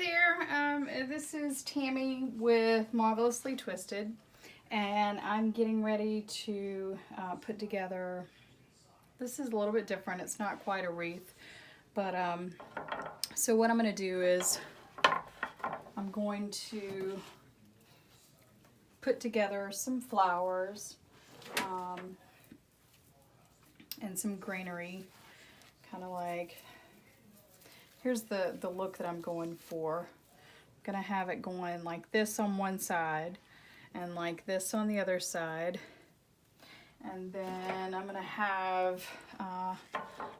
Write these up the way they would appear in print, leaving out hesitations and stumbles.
there, this is Tammy with Marvelously Twisted, and I'm getting ready to put together, this is a little bit different, it's not quite a wreath, but so what I'm going to do is I'm going to put together some flowers and some greenery, kind of like, here's the look that I'm going for. I'm gonna have it going like this on one side and like this on the other side, and then I'm gonna have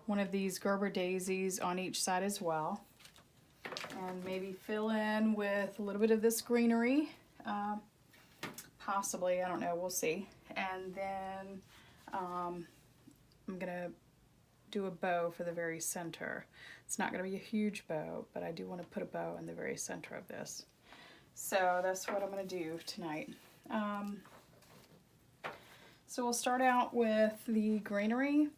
one of these Gerber daisies on each side as well, and maybe fill in with a little bit of this greenery, possibly, I don't know, we'll see. And then I'm gonna do a bow for the very center. It's not going to be a huge bow, but I do want to put a bow in the very center of this. So that's what I'm going to do tonight. So we'll start out with the greenery,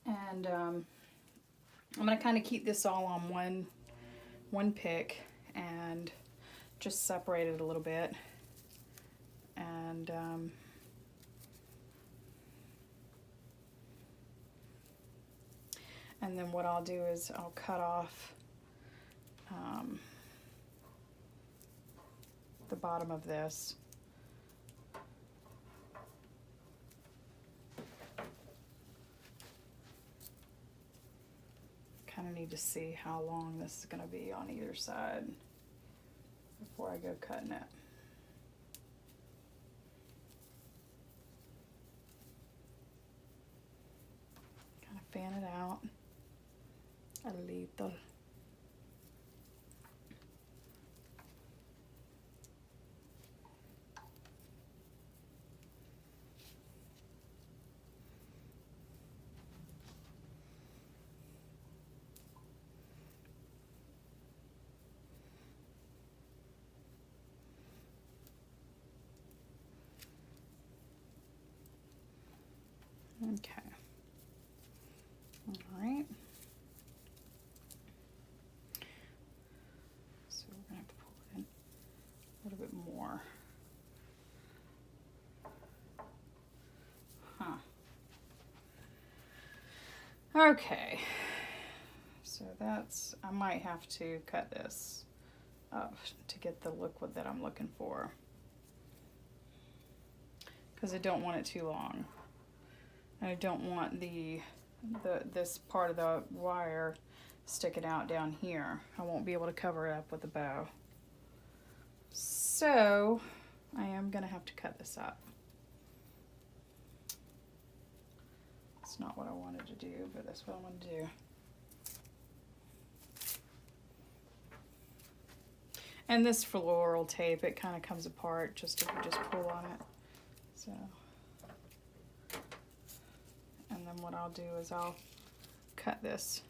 and I'm going to kind of keep this all on one pick and just separate it a little bit. And then what I'll do is I'll cut off the bottom of this. Kind of need to see how long this is going to be on either side before I go cutting it. Kind of fan it out a little. Okay. All right. So we're going to have to pull it in a little bit more. Okay. So that's, I might have to cut this up to get the look that I'm looking for, because I don't want it too long. I don't want this part of the wire sticking out down here. I won't be able to cover it up with a bow. So I am going to have to cut this up. It's not what I wanted to do, but that's what I want to do. And this floral tape, it kind of comes apart just if you just pull on it. So, and then what I'll do is I'll cut this.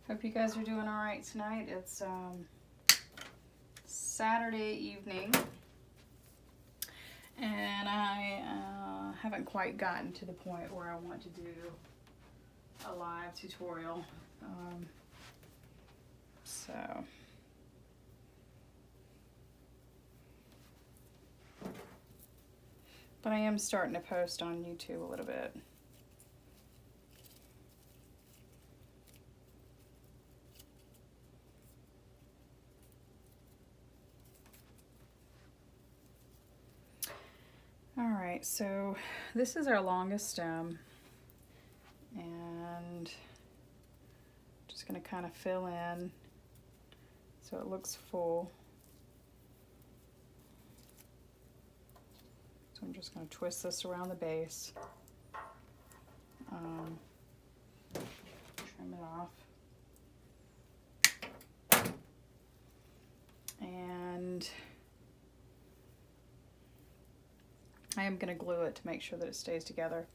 Hope you guys are doing all right tonight. It's Saturday evening, and I haven't quite gotten to the point where I want to do a live tutorial. But I am starting to post on YouTube a little bit. Alright, so this is our longest stem, and just going to kind of fill in so it looks full. So I'm just going to twist this around the base, trim it off, and I am going to glue it to make sure that it stays together.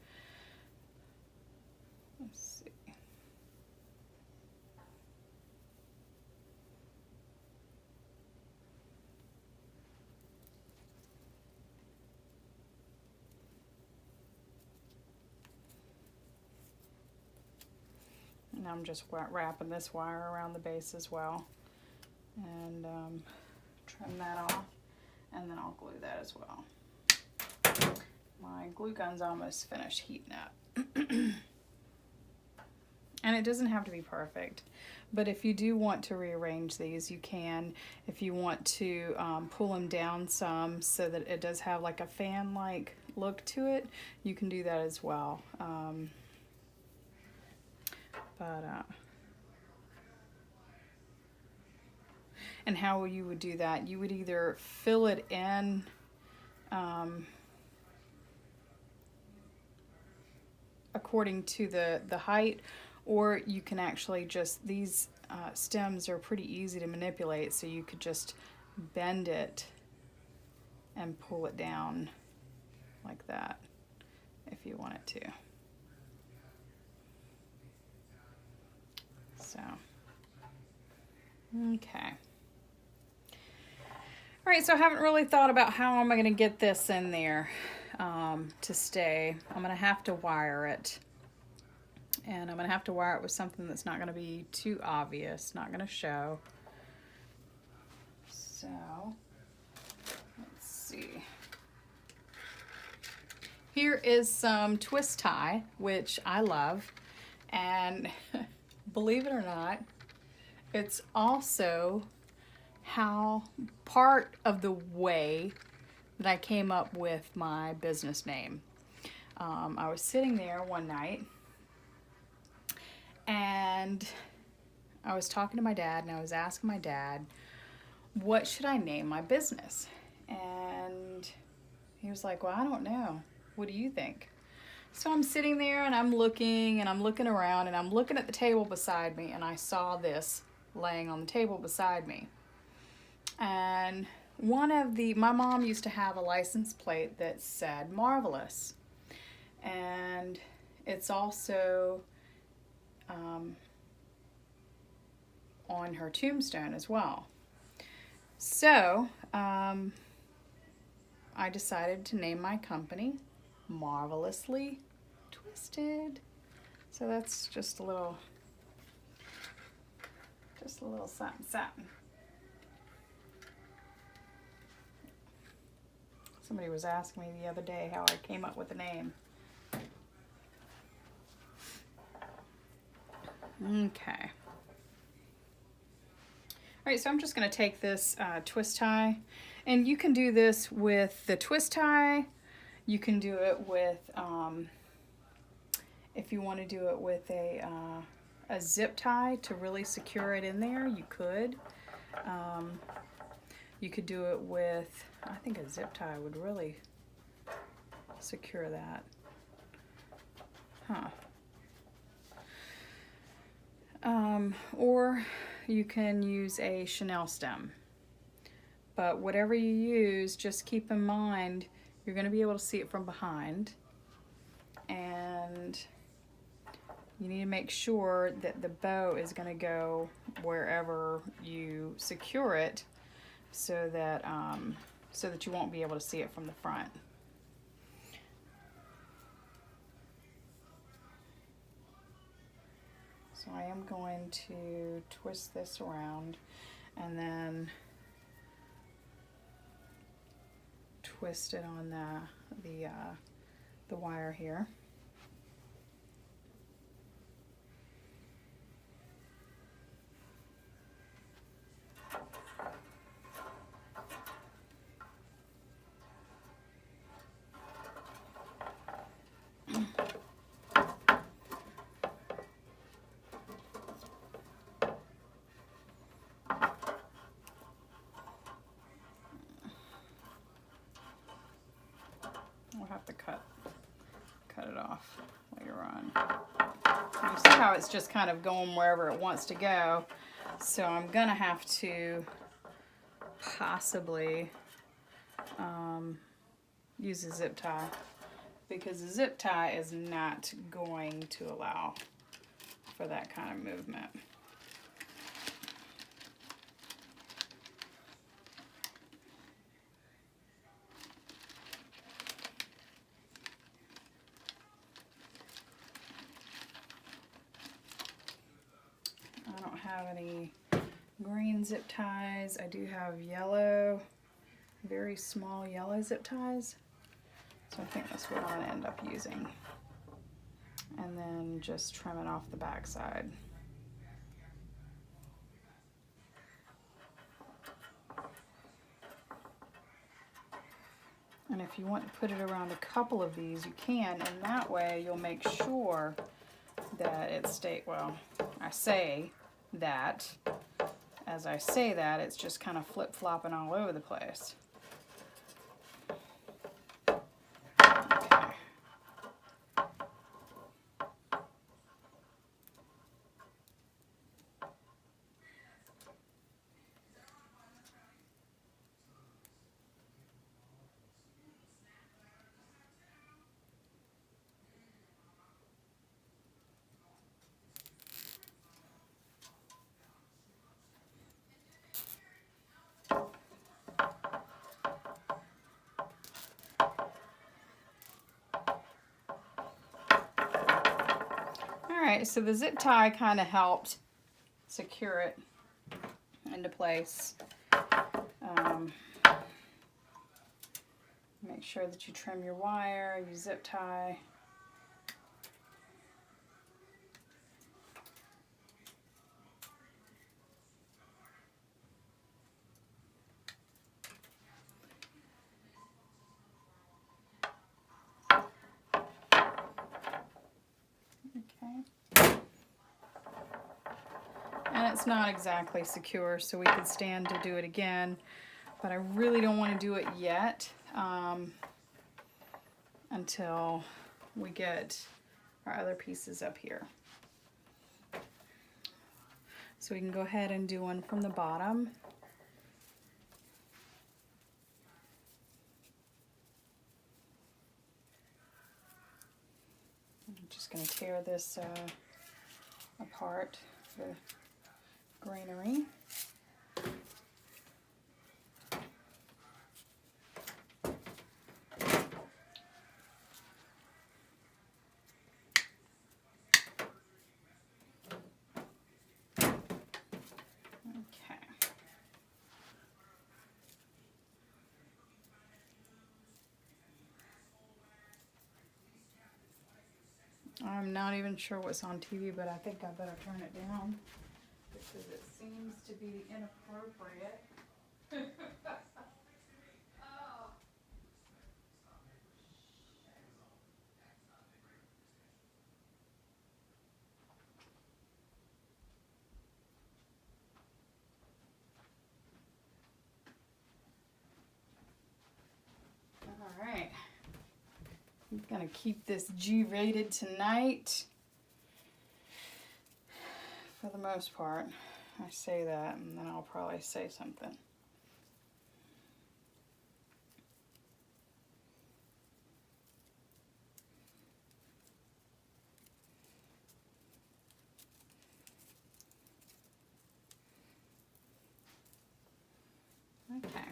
Let's see. And I'm just wrapping this wire around the base as well. And trim that off. And then I'll glue that as well. My glue gun's almost finished heating up. And it doesn't have to be perfect. But if you do want to rearrange these, you can. If you want to pull them down some so that it does have like a fan-like look to it, you can do that as well. And how you would do that, you would either fill it in according to the height, or you can actually just, these stems are pretty easy to manipulate, so you could just bend it and pull it down like that if you wanted to. So, okay. All right, so I haven't really thought about how am I going to get this in there to stay. I'm going to have to wire it. And I'm going to have to wire it with something that's not going to be too obvious, not going to show. So, let's see. Here is some twist tie, which I love. And believe it or not, it's also how part of the way that I came up with my business name. I was sitting there one night and I was talking to my dad, and I was asking my dad, what should I name my business? And he was like, well, I don't know. What do you think? So I'm sitting there and I'm looking around, and I'm looking at the table beside me, and I saw this laying on the table beside me. And my mom used to have a license plate that said Marvelous. And it's also on her tombstone as well. So I decided to name my company Marvelously Twisted. So that's just a little something, something. Somebody was asking me the other day how I came up with the name. Okay. All right, so I'm just going to take this twist tie, and you can do this with the twist tie. You can do it with, if you want to do it with a zip tie to really secure it in there, you could. You could do it with, I think a zip tie would really secure that. Or you can use a chenille stem. But whatever you use, just keep in mind you're going to be able to see it from behind. And you need to make sure that the bow is going to go wherever you secure it, so that you won't be able to see it from the front. So I am going to twist this around and then twist it on the wire here. We'll have to cut it off later on. You see how it's just kind of going wherever it wants to go. So I'm gonna have to possibly use a zip tie, because a zip tie is not going to allow for that kind of movement. I don't have any green zip ties. I do have yellow, very small yellow zip ties. So I think that's what I'm going to end up using. And then just trim it off the back side. And if you want to put it around a couple of these, you can, and that way you'll make sure that it stays, well, I say that, as I say that, it's just kind of flip-flopping all over the place. Okay. Alright, so the zip tie kind of helped secure it into place. Make sure that you trim your wire, you zip tie. Okay. And it's not exactly secure, so we could stand to do it again, but I really don't want to do it yet until we get our other pieces up here. So we can go ahead and do one from the bottom. I'm just going to tear this apart, the greenery. I'm not even sure what's on TV, but I think I better turn it down because it seems to be inappropriate. Oh. All right. I'm going to keep this G-rated tonight. For the most part. I say that and then I'll probably say something. Okay.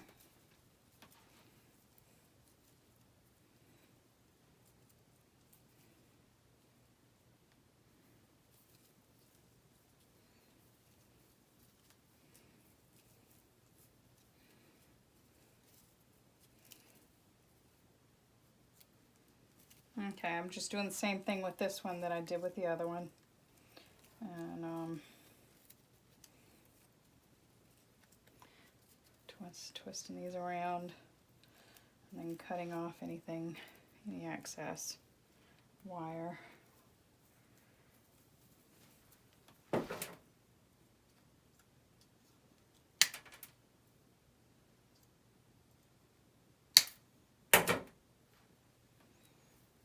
Okay, I'm just doing the same thing with this one that I did with the other one. And twisting these around and then cutting off any excess wire.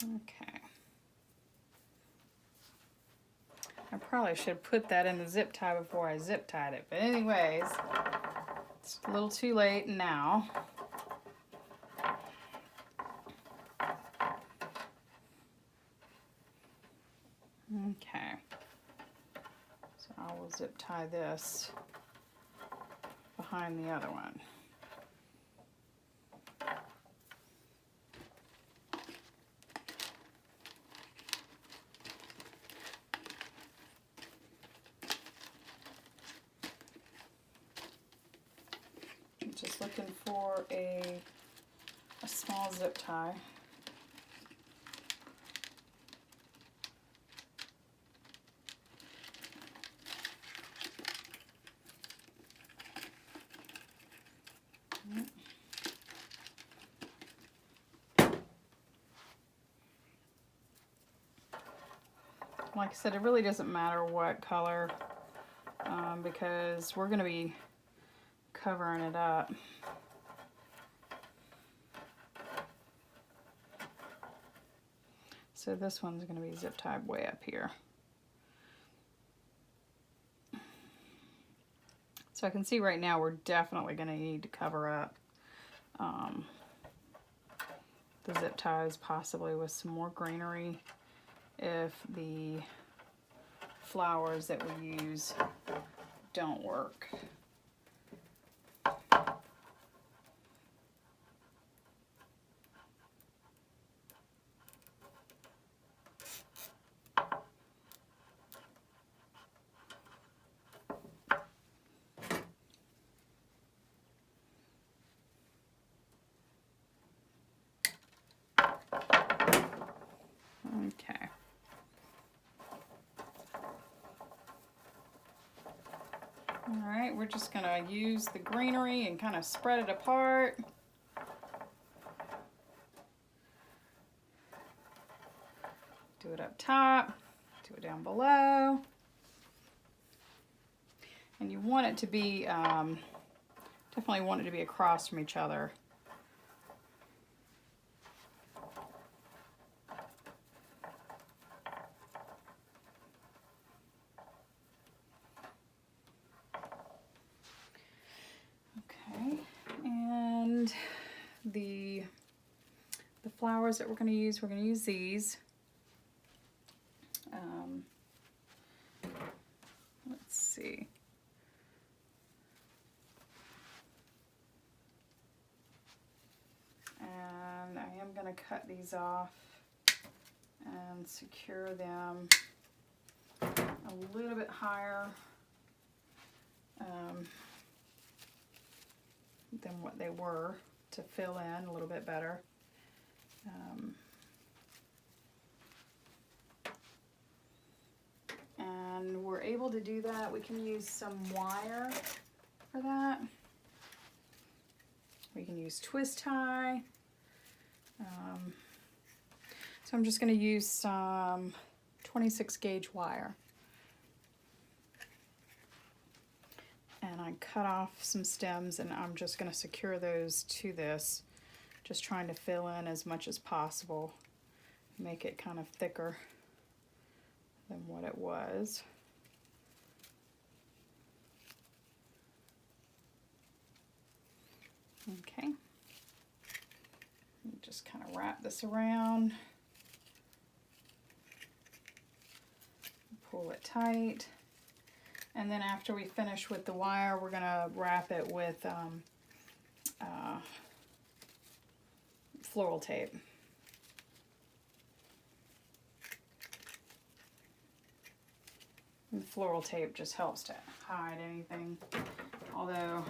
Okay. I probably should put that in the zip tie before I zip tied it, but anyways, it's a little too late now. Okay, so I will zip tie this behind the other one. I'm just looking for a small zip tie. Like I said, it really doesn't matter what color because we're going to be covering it up. So this one's going to be zip tied way up here. So I can see right now we're definitely going to need to cover up the zip ties, possibly with some more greenery if the flowers that we use don't work. Okay. All right, we're just going to use the greenery and kind of spread it apart. Do it up top, do it down below. And you want it to be, definitely want it to be across from each other. Okay, and the flowers that we're going to use these. Let's see. And I am going to cut these off and secure them a little bit higher than what they were to fill in a little bit better. And we're able to do that. We can use some wire for that. We can use twist tie. So I'm just going to use some 26 gauge wire. And I cut off some stems and I'm just going to secure those to this. Just trying to fill in as much as possible. Make it kind of thicker than what it was. Okay. Just kind of wrap this around. Pull it tight. And then after we finish with the wire, we're going to wrap it with floral tape. And the floral tape just helps to hide anything. Although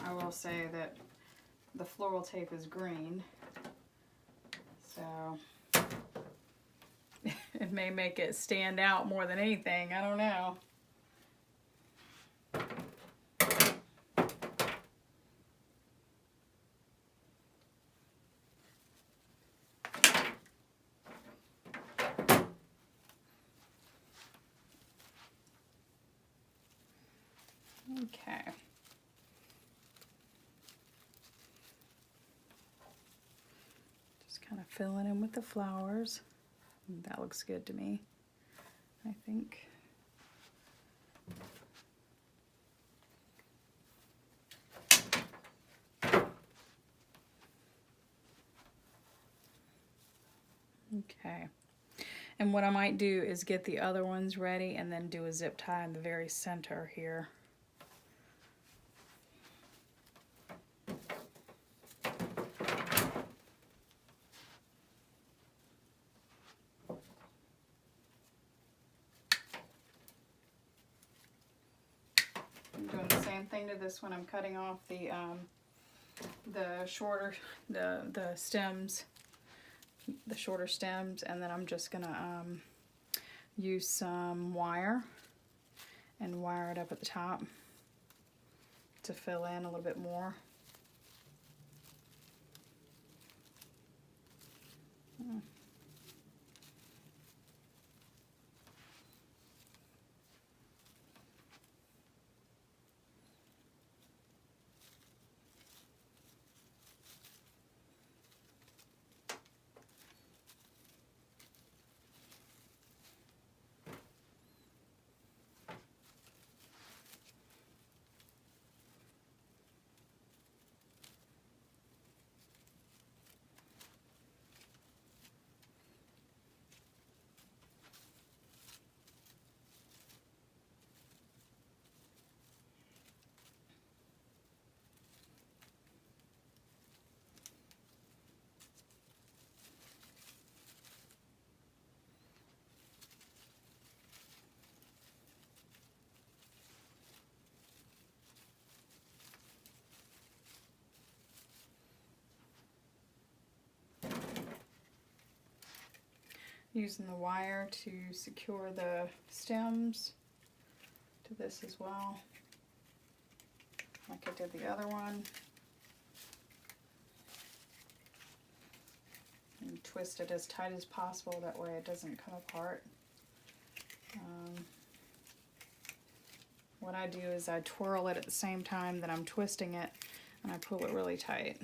I will say that the floral tape is green, so it may make it stand out more than anything. I don't know. Okay. Just kind of filling in with the flowers. That looks good to me, I think. Okay. And what I might do is get the other ones ready and then do a zip tie in the very center here. I'm doing the same thing to this one. I'm cutting off the shorter, the stems, the shorter stems, and then I'm just gonna use some wire and wire it up at the top to fill in a little bit more. Using the wire to secure the stems to this as well, like I did the other one. And twist it as tight as possible, that way it doesn't come apart. What I do is I twirl it at the same time that I'm twisting it, and I pull it really tight.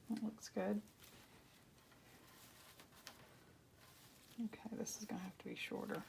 That looks good. Okay, this is going to have to be shorter.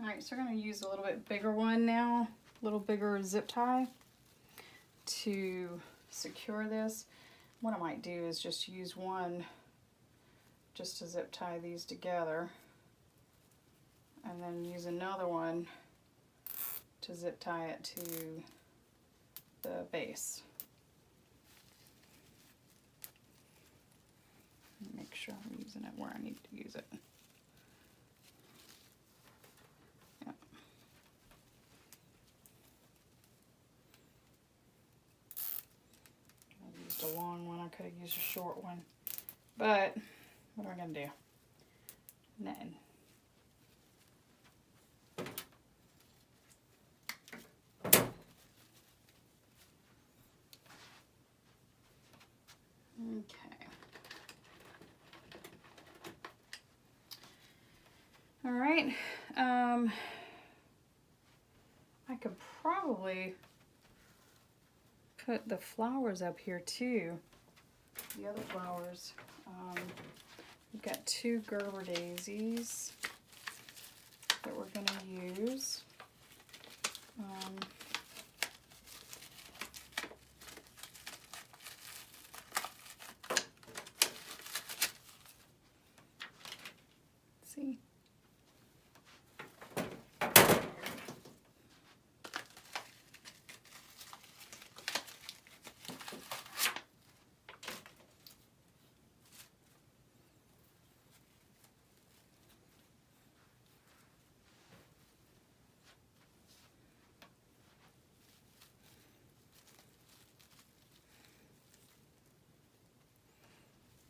Alright, so we're going to use a little bit bigger one now, a little bigger zip tie to secure this. What I might do is just use one just to zip tie these together, and then use another one to zip tie it to the base. Make sure I'm using it where I need to use it. Yep. I used a long one, I could have used a short one. But what am I going to do? Nothing. Okay. All right. I could probably put the flowers up here too. The other flowers. We've got 2 Gerber daisies that we're going to use.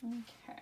Okay.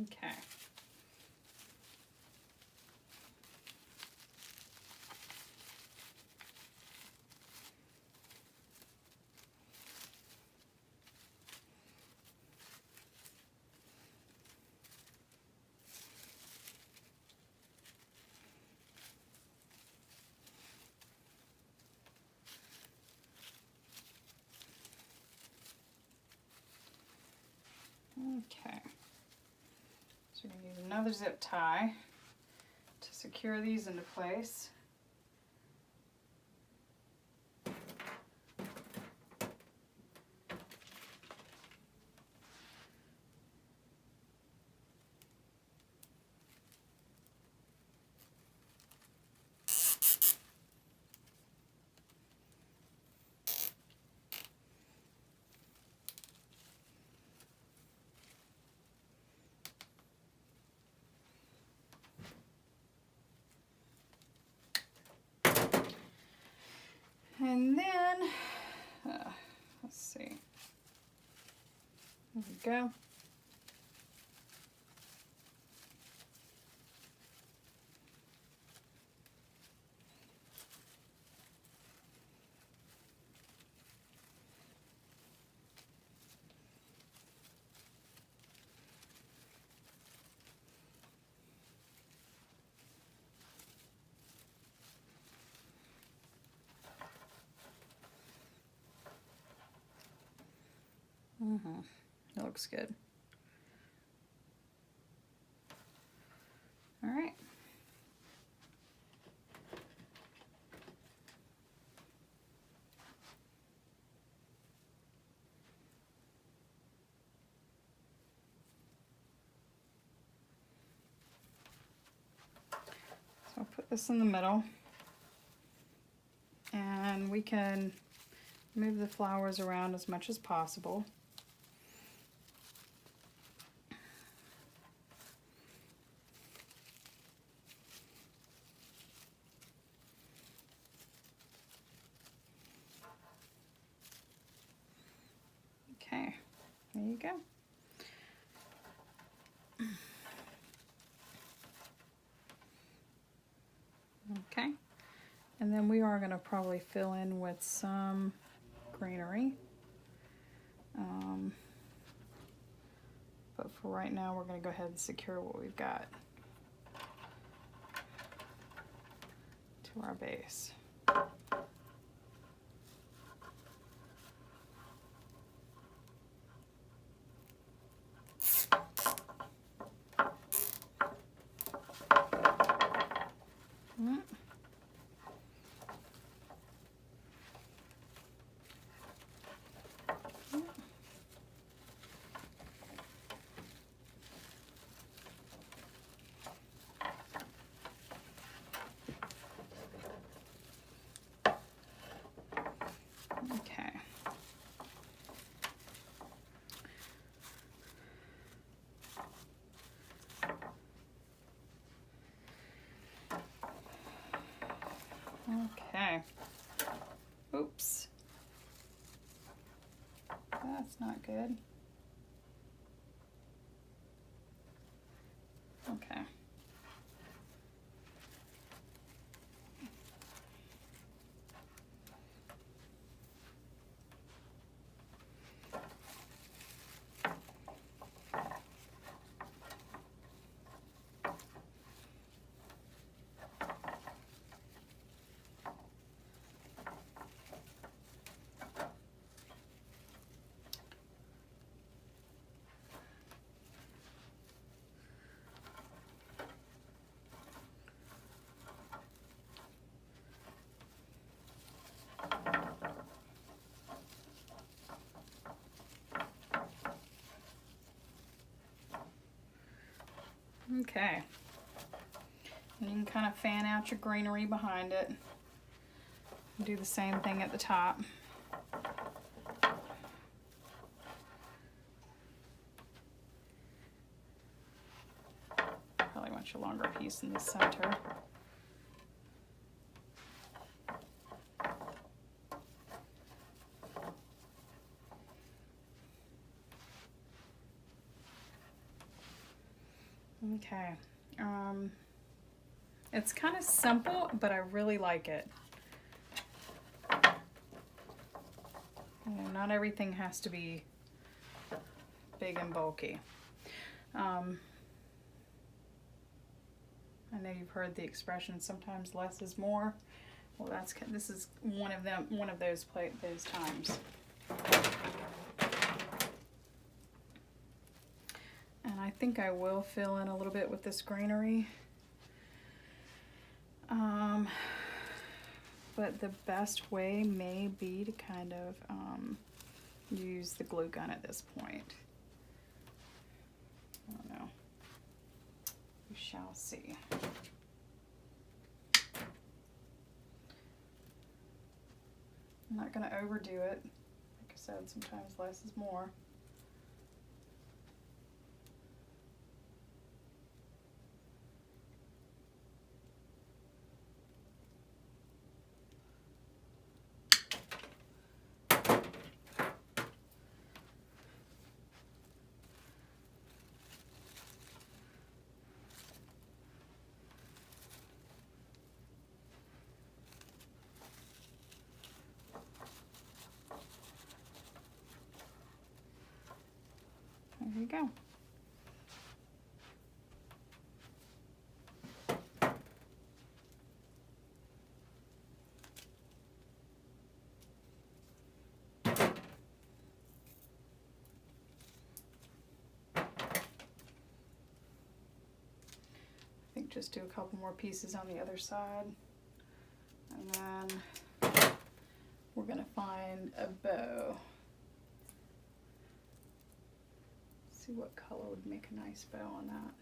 Okay. Okay. So we need another zip tie to secure these into place. And then, let's see, there we go. That looks good. All right. So I'll put this in the middle, and we can move the flowers around as much as possible. Okay, there you go. Okay, and then we are going to probably fill in with some greenery. But for right now, we're going to go ahead and secure what we've got to our base. Okay. Okay. Oops. That's not good. Okay. Okay. And you can kind of fan out your greenery behind it. Do the same thing at the top. Probably want your longer piece in the center. Okay. It's kind of simple, but I really like it. You know, not everything has to be big and bulky. I know you've heard the expression, sometimes less is more. Well, this is one of those times. And I think I will fill in a little bit with this greenery. But the best way may be to kind of use the glue gun at this point. I don't know. We shall see. I'm not going to overdo it. Like I said, sometimes less is more. There you go. I think just do a couple more pieces on the other side. And then we're going to find a bow. See what color would make a nice bow on that.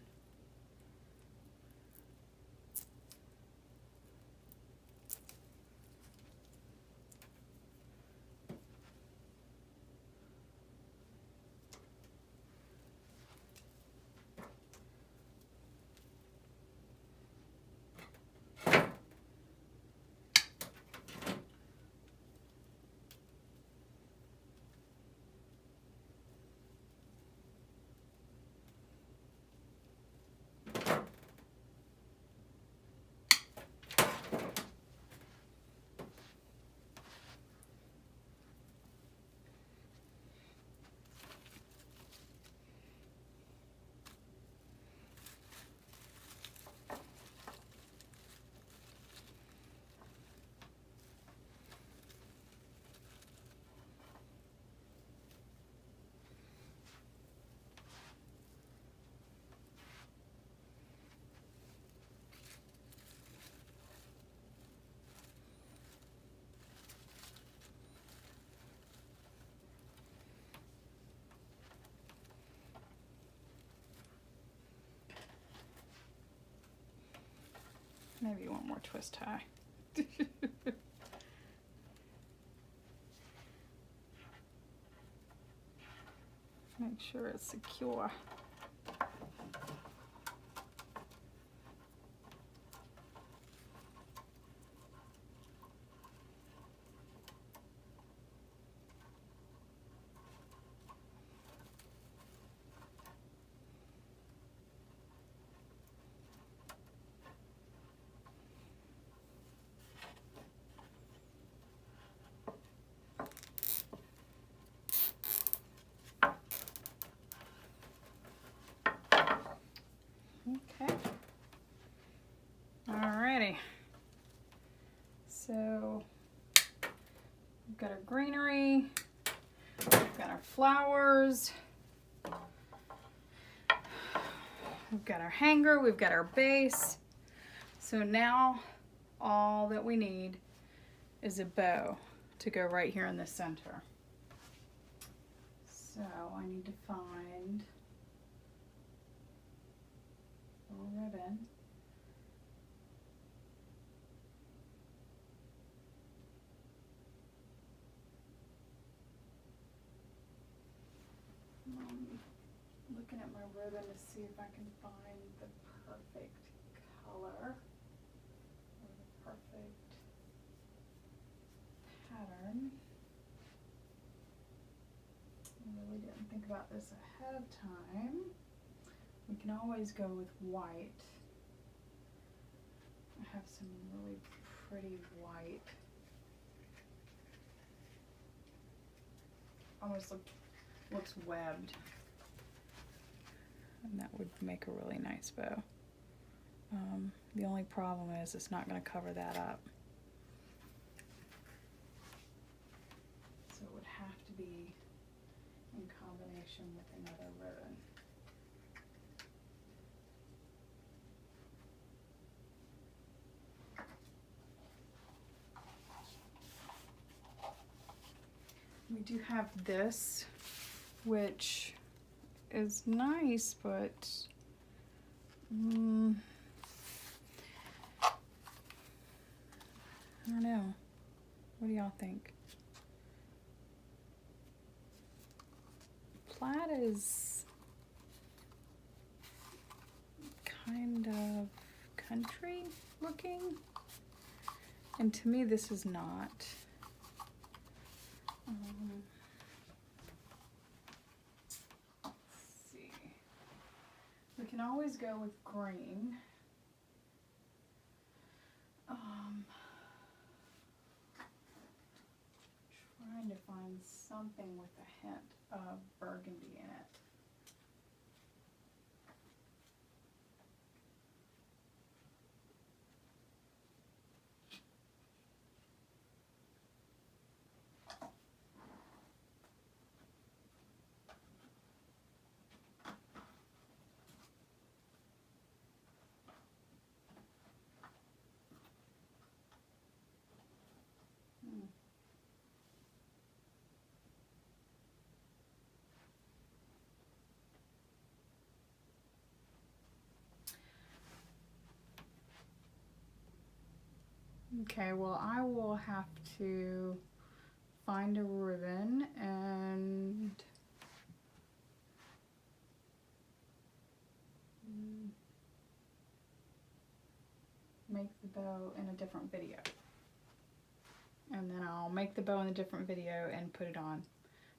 Maybe one more twist tie. Make sure it's secure. Okay. Alrighty. So we've got our greenery, we've got our flowers, we've got our hanger, we've got our base. So now all that we need is a bow to go right here in the center. So I need to find the more ribbon. Looking at my ribbon to see if I can find the perfect color or the perfect pattern. I really didn't think about this ahead of time. We can always go with white. I have some really pretty white. Almost looks webbed. And that would make a really nice bow. The only problem is it's not going to cover that up. So it would have to be in combination with another ribbon. We do have this, which is nice, but I don't know. What do y'all think? Plaid is kind of country looking, and to me this is not. Let's see. We can always go with green. Trying to find something with a hint of burgundy in it. Okay, well, I will have to find a ribbon and make the bow in a different video. And then I'll make the bow in a different video and put it on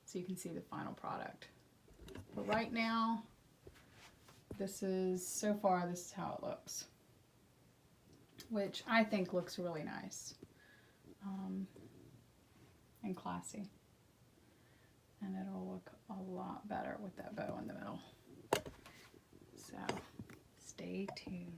so you can see the final product. But right now, so far this is how it looks, which I think looks really nice and classy. And it'll look a lot better with that bow in the middle. So stay tuned.